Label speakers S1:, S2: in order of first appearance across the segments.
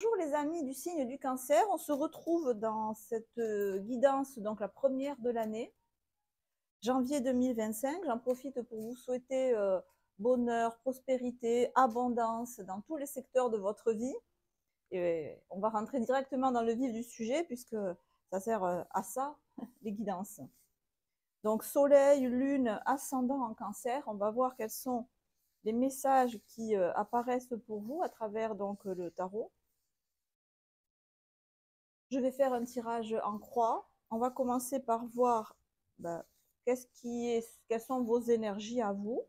S1: Bonjour les amis du signe du cancer, on se retrouve dans cette guidance, donc la première de l'année, janvier 2025. J'en profite pour vous souhaiter bonheur, prospérité, abondance dans tous les secteurs de votre vie. Et on va rentrer directement dans le vif du sujet puisque ça sert à ça, les guidances. Donc soleil, lune, ascendant en cancer, on va voir quels sont les messages qui apparaissent pour vous à travers donc le tarot. Je vais faire un tirage en croix. On va commencer par voir quelles sont vos énergies à vous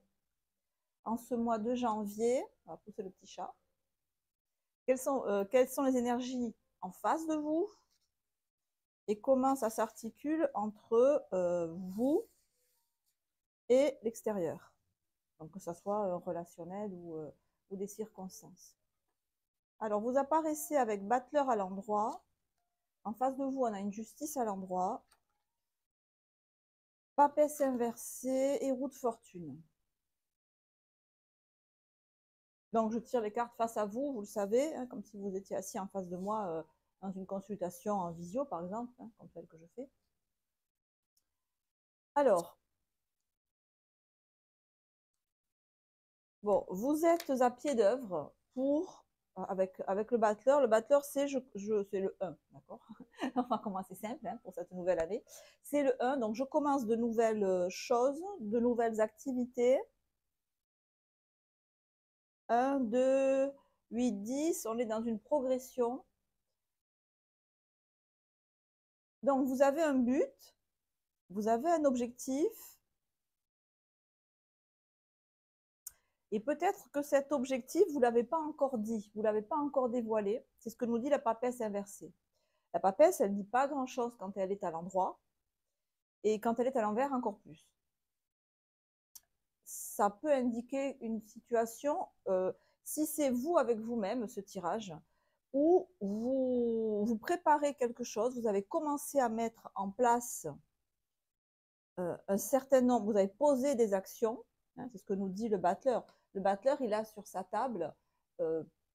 S1: en ce mois de janvier. On va pousser le petit chat. Quelles sont les énergies en face de vous et comment ça s'articule entre vous et l'extérieur. Donc que ce soit relationnel ou des circonstances. Alors vous apparaissez avec battleur à l'endroit. En face de vous, on a une justice à l'endroit. Papesse inversée et roue de fortune. Donc, je tire les cartes face à vous, vous le savez, hein, comme si vous étiez assis en face de moi dans une consultation en visio, par exemple, hein, comme celle que je fais. Alors, bon, vous êtes à pied d'œuvre pour, avec le battleur. Le battleur, c'est le 1, d'accord? Enfin, comment c'est simple hein, pour cette nouvelle année. C'est le 1, donc je commence de nouvelles choses, de nouvelles activités. 1, 2, 8, 10, on est dans une progression. Donc, vous avez un but, vous avez un objectif, et peut-être que cet objectif, vous ne l'avez pas encore dit, vous ne l'avez pas encore dévoilé. C'est ce que nous dit la papesse inversée. La papesse, elle ne dit pas grand-chose quand elle est à l'endroit, et quand elle est à l'envers, encore plus. Ça peut indiquer une situation, si c'est vous avec vous-même, ce tirage, où vous préparez quelque chose, vous avez commencé à mettre en place un certain nombre, vous avez posé des actions, hein, c'est ce que nous dit le battleur. Le battleur, il a sur sa table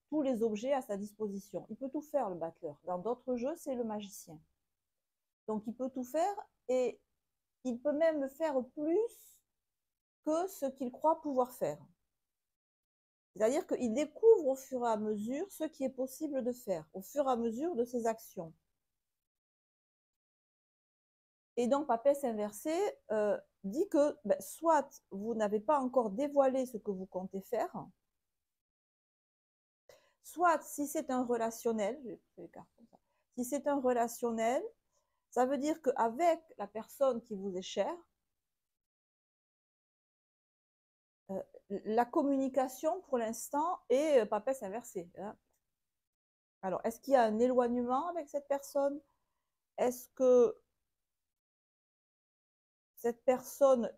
S1: tous les objets à sa disposition. Il peut tout faire, le battleur. Dans d'autres jeux, c'est le magicien. Donc, il peut tout faire et il peut même faire plus que ce qu'il croit pouvoir faire. C'est-à-dire qu'il découvre au fur et à mesure ce qui est possible de faire, au fur et à mesure de ses actions. Et donc, papesse inversée dit que soit vous n'avez pas encore dévoilé ce que vous comptez faire, soit si c'est un relationnel, si c'est un relationnel, ça veut dire qu'avec la personne qui vous est chère, la communication pour l'instant est papesse inversée. Hein. Alors, est-ce qu'il y a un éloignement avec cette personne? Est-ce que cette personne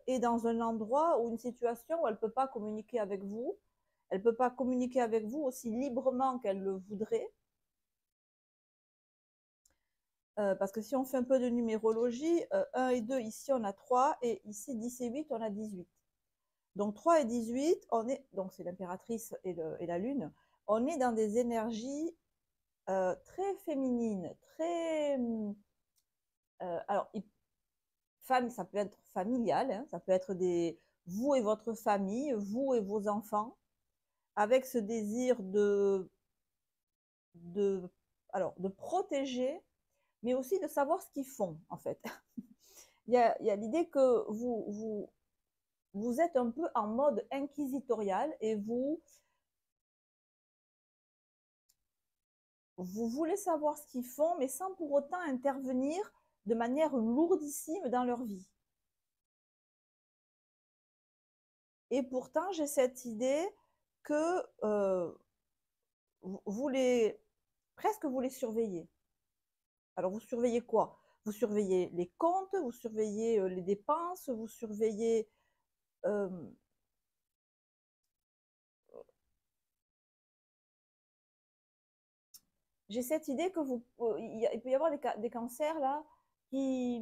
S1: est dans un endroit ou une situation où elle ne peut pas communiquer avec vous? Elle ne peut pas communiquer avec vous aussi librement qu'elle le voudrait. Parce que si on fait un peu de numérologie, 1 et 2, ici on a 3, et ici 10 et 8, on a 18. Donc 3 et 18, donc c'est l'impératrice et la lune, on est dans des énergies très féminines, très... alors, ça peut être familial, hein, ça peut être vous et votre famille, vous et vos enfants, avec ce désir de, de protéger, mais aussi de savoir ce qu'ils font, en fait. Il y a l'idée que vous êtes un peu en mode inquisitorial et vous voulez savoir ce qu'ils font, mais sans pour autant intervenir de manière lourdissime dans leur vie. Et pourtant, j'ai cette idée que presque vous les surveillez. Alors, vous surveillez quoi? Vous surveillez les comptes, vous surveillez les dépenses, vous surveillez... Euh, j'ai cette idée que il peut y avoir des cancers là qui,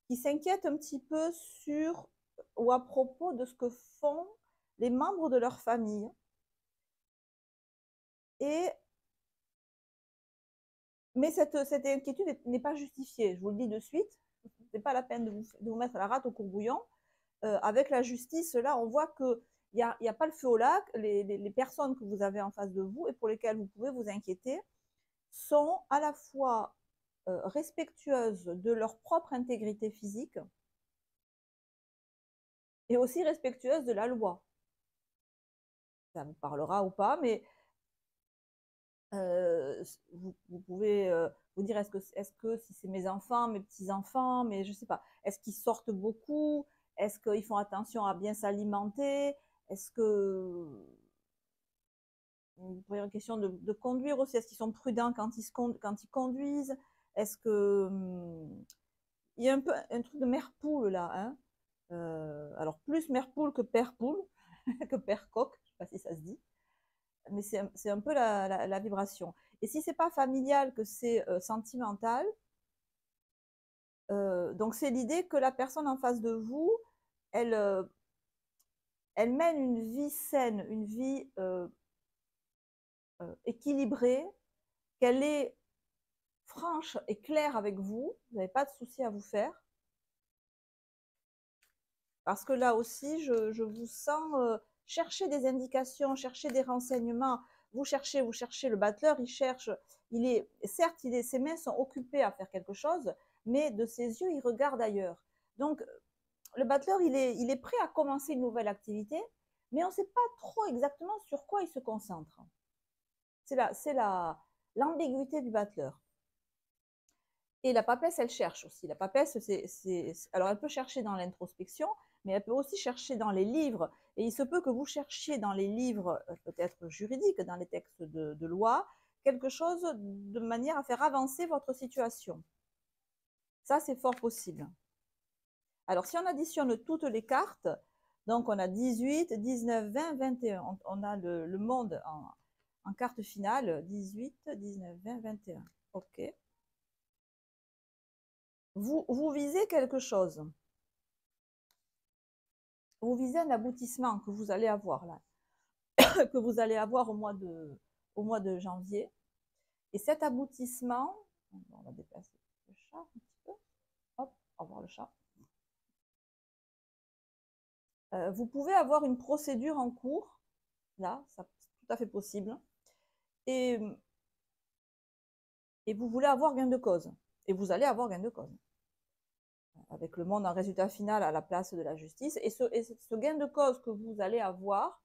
S1: qui s'inquiètent un petit peu sur ou à propos de ce que font les membres de leur famille. Et Mais cette inquiétude n'est pas justifiée, je vous le dis de suite. Ce n'est pas la peine de vous mettre la rate au courbouillon. Avec la justice, là, on voit qu'il n'y a pas le feu au lac. Les personnes que vous avez en face de vous et pour lesquelles vous pouvez vous inquiéter sont à la fois respectueuses de leur propre intégrité physique et aussi respectueuses de la loi. Ça vous parlera ou pas, mais vous pouvez vous dire est-ce que si c'est mes enfants, mes petits-enfants, mais je ne sais pas, est-ce qu'ils sortent beaucoup? Est-ce qu'ils font attention à bien s'alimenter? Est-ce que vous pouvez une question de conduire aussi? Est-ce qu'ils sont prudents quand ils conduisent? Est-ce que il y a un peu un truc de mère poule là, hein? Alors plus mère poule que père poule, que père coq, je ne sais pas si ça se dit, mais c'est un peu la vibration. Et si c'est pas familial, que c'est sentimental, donc c'est l'idée que la personne en face de vous, elle, elle mène une vie saine, une vie équilibrée, qu'elle est franche et claire avec vous, vous n'avez pas de souci à vous faire. Parce que là aussi, je vous sens chercher des indications, chercher des renseignements. Vous cherchez le battleur, il cherche, certes, ses mains sont occupées à faire quelque chose, mais de ses yeux, il regarde ailleurs. Donc, le battleur, il est prêt à commencer une nouvelle activité, mais on ne sait pas trop exactement sur quoi il se concentre. C'est l'ambiguïté du battleur. Et la papesse, elle cherche aussi. La papesse, alors elle peut chercher dans l'introspection, mais elle peut aussi chercher dans les livres. Et il se peut que vous cherchiez dans les livres, peut-être juridiques, dans les textes de loi, quelque chose de manière à faire avancer votre situation. Ça, c'est fort possible. Alors, si on additionne toutes les cartes, donc on a 18, 19, 20, 21. On a le monde en carte finale, 18, 19, 20, 21. OK. Vous visez quelque chose. Vous visez un aboutissement que vous allez avoir là, que vous allez avoir au mois de janvier. Et cet aboutissement, on va déplacer le chat un petit peu. Hop, au revoir le chat. Vous pouvez avoir une procédure en cours, là, c'est tout à fait possible. Et vous voulez avoir gain de cause. Et vous allez avoir gain de cause. Avec le monde en résultat final à la place de la justice. Et ce gain de cause que vous allez avoir,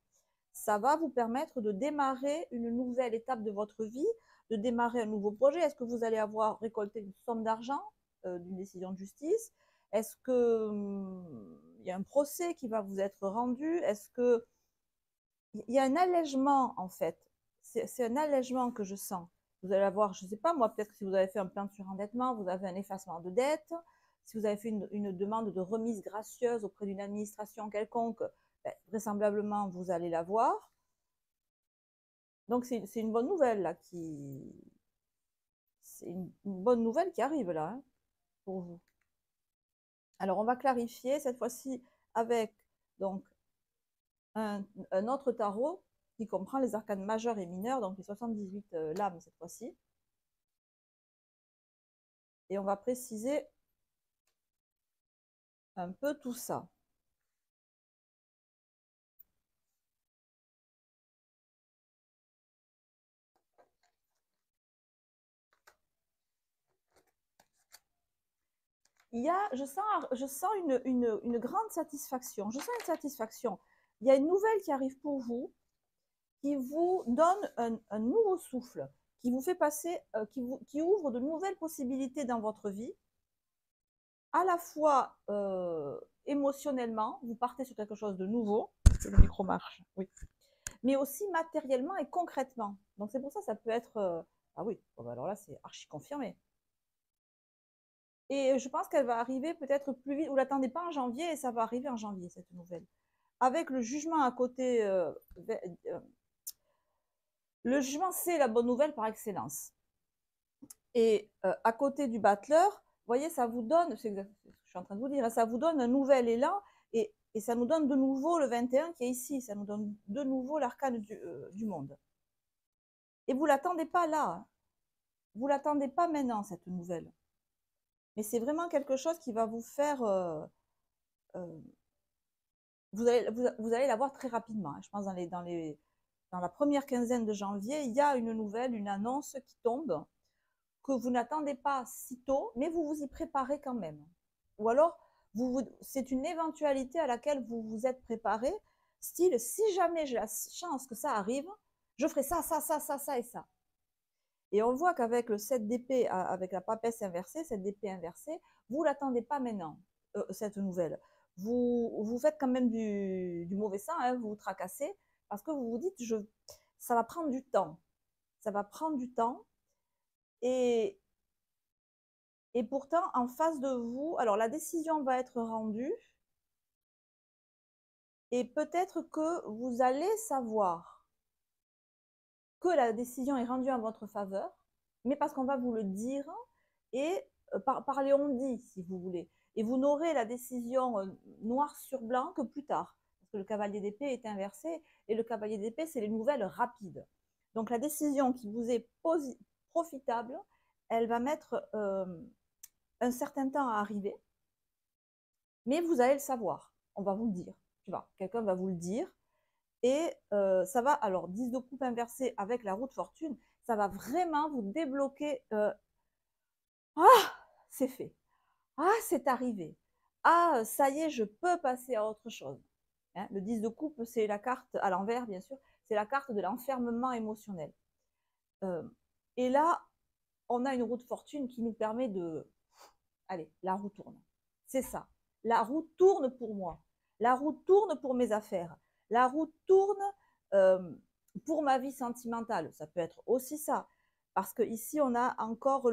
S1: ça va vous permettre de démarrer une nouvelle étape de votre vie, de démarrer un nouveau projet. Est-ce que vous allez avoir récolté une somme d'argent d'une décision de justice? Est-ce qu'il y a un procès qui va vous être rendu? Est-ce qu'il y a un allègement en fait? C'est un allègement que je sens. Vous allez avoir, je ne sais pas moi, peut-être que si vous avez fait un plan de surendettement, vous avez un effacement de dette. Si vous avez fait une demande de remise gracieuse auprès d'une administration quelconque, ben, vraisemblablement, vous allez l'avoir. Donc, c'est une bonne nouvelle, là, c'est une bonne nouvelle qui arrive, là, hein, pour vous. Alors, on va clarifier, cette fois-ci, avec, donc, un autre tarot qui comprend les arcanes majeures et mineures, donc les 78 lames, cette fois-ci. Et on va préciser un peu tout ça. Je sens une grande satisfaction. Je sens une satisfaction. Il y a une nouvelle qui arrive pour vous, qui vous donne un nouveau souffle, qui vous fait passer, qui ouvre de nouvelles possibilités dans votre vie. À la fois émotionnellement, vous partez sur quelque chose de nouveau, que le micro marche, oui, mais aussi matériellement et concrètement. Donc c'est pour ça que ça peut être, ah oui, bon, bah alors là c'est archi confirmé. Et je pense qu'elle va arriver peut-être plus vite. Vous ne l'attendez pas en janvier et ça va arriver en janvier, cette nouvelle. Avec le jugement à côté, le jugement, c'est la bonne nouvelle par excellence. Et à côté du battleur, vous voyez, ça vous donne, c'est ce que je suis en train de vous dire, ça vous donne un nouvel élan et ça nous donne de nouveau le 21 qui est ici, ça nous donne de nouveau l'arcane du monde. Et vous ne l'attendez pas là. vous l'attendez pas maintenant, cette nouvelle. Mais c'est vraiment quelque chose qui va vous faire... vous allez la voir très rapidement. Je pense dans la première quinzaine de janvier, il y a une nouvelle, une annonce qui tombe, que vous n'attendez pas si tôt, mais vous vous y préparez quand même. Ou alors, c'est une éventualité à laquelle vous vous êtes préparé, style, si jamais j'ai la chance que ça arrive, je ferai ça, ça, ça, ça, ça et ça. Et on voit qu'avec le 7 d'épée, avec la papesse inversée, 7 d'épée inversée, vous ne l'attendez pas maintenant, cette nouvelle. Vous faites quand même du mauvais sang, hein, vous vous tracassez, parce que vous vous dites, ça va prendre du temps. Ça va prendre du temps. Et, et pourtant, en face de vous, alors la décision va être rendue, et peut-être que vous allez savoir que la décision est rendue en votre faveur, mais parce qu'on va vous le dire, et par les on-dit, si vous voulez. Et vous n'aurez la décision noir sur blanc que plus tard, parce que le cavalier d'épée est inversé, et le cavalier d'épée, c'est les nouvelles rapides. Donc la décision qui vous est profitable, elle va mettre un certain temps à arriver, mais vous allez le savoir. On va vous le dire. Tu vois, quelqu'un va vous le dire. Et ça va, alors 10 de coupe inversée avec la roue de fortune, ça va vraiment vous débloquer. Ah, c'est fait. Ah, c'est arrivé. Ah, ça y est, je peux passer à autre chose. Hein, le 10 de coupe, c'est la carte, à l'envers bien sûr, c'est la carte de l'enfermement émotionnel. Euh, et là, on a une roue de fortune qui nous permet de... Allez, la roue tourne. C'est ça. La roue tourne pour moi. La roue tourne pour mes affaires. La roue tourne euh, pour ma vie sentimentale. Ça peut être aussi ça. Parce que ici, on a encore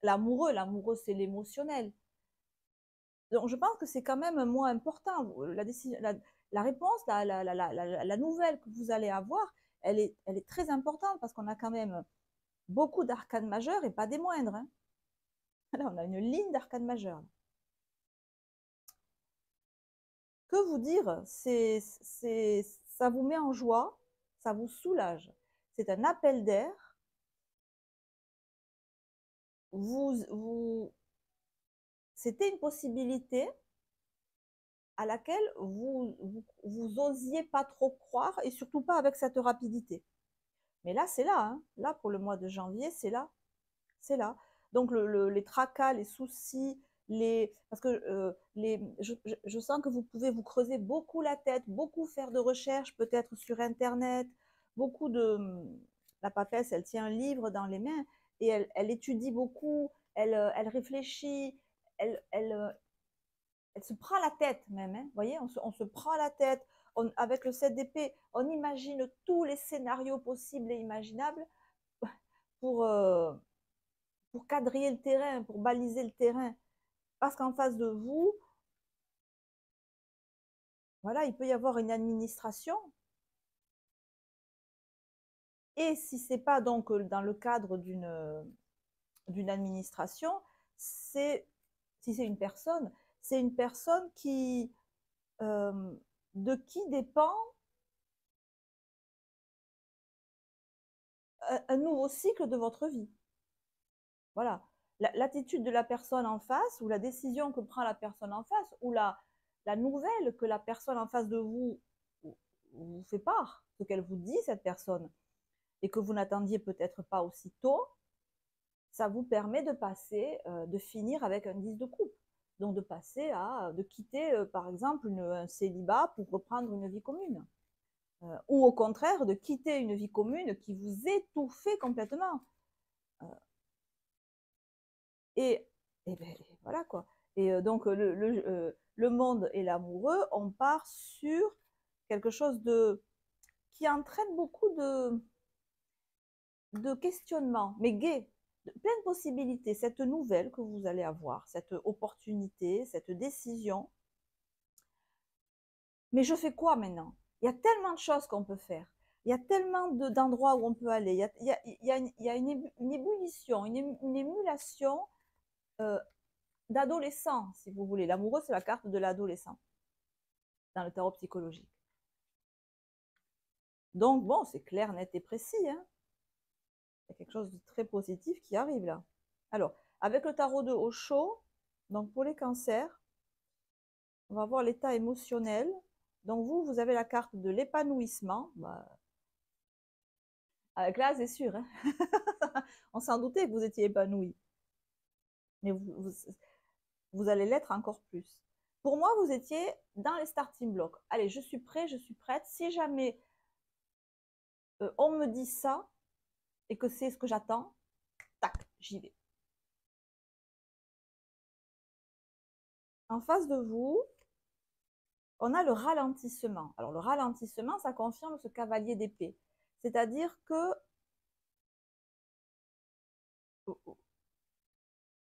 S1: l'amoureux. L'amoureux, c'est l'émotionnel. Donc, je pense que c'est quand même un mot important. La réponse, la nouvelle que vous allez avoir, elle est très importante parce qu'on a quand même beaucoup d'arcanes majeures et pas des moindres. Hein. Là, on a une ligne d'arcanes majeures. Que vous dire, ça vous met en joie, ça vous soulage. C'est un appel d'air. C'était une possibilité à laquelle vous osiez pas trop croire et surtout pas avec cette rapidité. Mais là, c'est là. Hein. Là, pour le mois de janvier, c'est là. C'est là. Donc, les tracas, les soucis, parce que je sens que vous pouvez vous creuser beaucoup la tête, beaucoup faire de recherches, peut-être sur Internet, beaucoup de... La papesse, elle tient un livre dans les mains et elle étudie beaucoup, elle réfléchit, elle se prend la tête même. Hein. Vous voyez, on se prend la tête. Avec le 7 d'épée, on imagine tous les scénarios possibles et imaginables pour, pour quadriller le terrain, pour baliser le terrain. Parce qu'en face de vous, voilà, il peut y avoir une administration. Et si ce n'est pas donc dans le cadre d'une administration, si c'est une personne, c'est une personne euh, de qui dépend un nouveau cycle de votre vie. Voilà. L'attitude de la personne en face, ou la décision que prend la personne en face, ou la nouvelle que la personne en face de vous fait part, ce qu'elle vous dit, cette personne, et que vous n'attendiez peut-être pas aussitôt, ça vous permet de passer, de finir avec un 10 de coupe. Donc de quitter, par exemple, un célibat pour reprendre une vie commune. Ou au contraire, de quitter une vie commune qui vous étouffait complètement. Euh, et, et ben, voilà quoi. Et donc, le monde et l'amoureux, on part sur quelque chose qui entraîne beaucoup de questionnements, mais gai, plein de possibilités. Cette nouvelle que vous allez avoir, cette opportunité, cette décision. Mais je fais quoi maintenant? Il y a tellement de choses qu'on peut faire. Il y a tellement d'endroits où on peut aller. Il y a une ébullition, une émulation d'adolescent, si vous voulez. L'amoureux, c'est la carte de l'adolescent dans le tarot psychologique. Donc, bon, c'est clair, net et précis. Hein. Il y a quelque chose de très positif qui arrive là. Alors, avec le tarot de Osho, donc pour les cancers, on va voir l'état émotionnel. Donc vous avez la carte de l'épanouissement. Bah, avec là, c'est sûr. Hein. On s'en doutait que vous étiez épanoui. Mais vous allez l'être encore plus. Pour moi, vous étiez dans les starting blocks. Allez, je suis prêt, je suis prête. Si jamais on me dit ça et que c'est ce que j'attends, tac, j'y vais. En face de vous, on a le ralentissement. Alors le ralentissement, ça confirme ce cavalier d'épée. C'est-à-dire que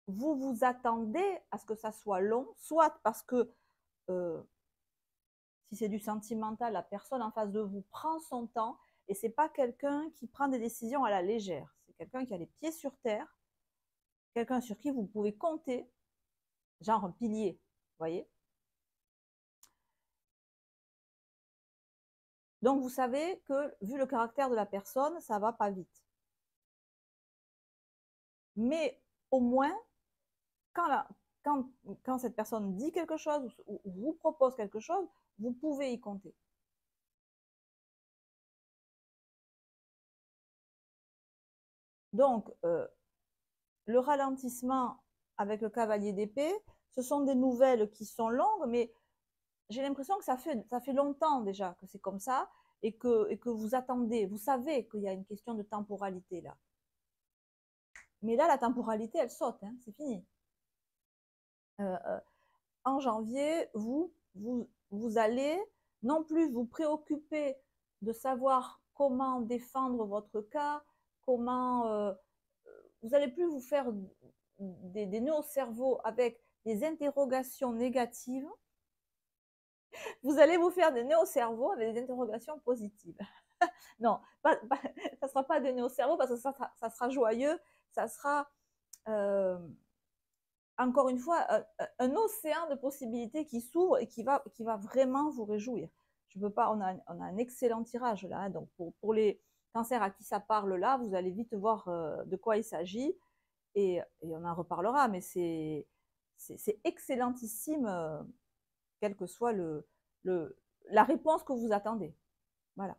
S1: vous vous attendez à ce que ça soit long, soit parce que si c'est du sentimental, la personne en face de vous prend son temps et c'est pas quelqu'un qui prend des décisions à la légère. C'est quelqu'un qui a les pieds sur terre, quelqu'un sur qui vous pouvez compter, genre un pilier, vous voyez. Donc vous savez que vu le caractère de la personne, ça va pas vite. Mais au moins, quand cette personne dit quelque chose ou vous propose quelque chose, vous pouvez y compter. Donc, le ralentissement avec le cavalier d'épée, ce sont des nouvelles qui sont longues, mais j'ai l'impression que ça fait longtemps déjà que c'est comme ça et que vous attendez, vous savez qu'il y a une question de temporalité là. Mais là, la temporalité, elle saute, hein, c'est fini. En janvier, vous allez non plus vous préoccuper de savoir comment défendre votre cas, comment vous n'allez plus vous faire des nœuds au cerveau avec des interrogations négatives. Vous allez vous faire des nœuds au cerveau avec des interrogations positives. Non, ça ne sera pas des nœuds au cerveau parce que ça sera joyeux, ça sera encore une fois un océan de possibilités qui s'ouvre et qui va vraiment vous réjouir. Je peux pas, on a un excellent tirage là, hein, donc pour les cancers à qui ça parle là, vous allez vite voir de quoi il s'agit et on en reparlera, mais c'est excellentissime, quelle que soit la réponse que vous attendez. Voilà.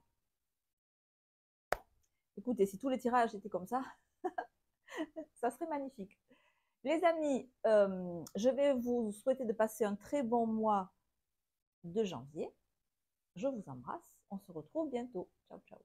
S1: Écoutez, si tous les tirages étaient comme ça, ça serait magnifique. Les amis, je vais vous souhaiter de passer un très bon mois de janvier. Je vous embrasse. On se retrouve bientôt. Ciao, ciao.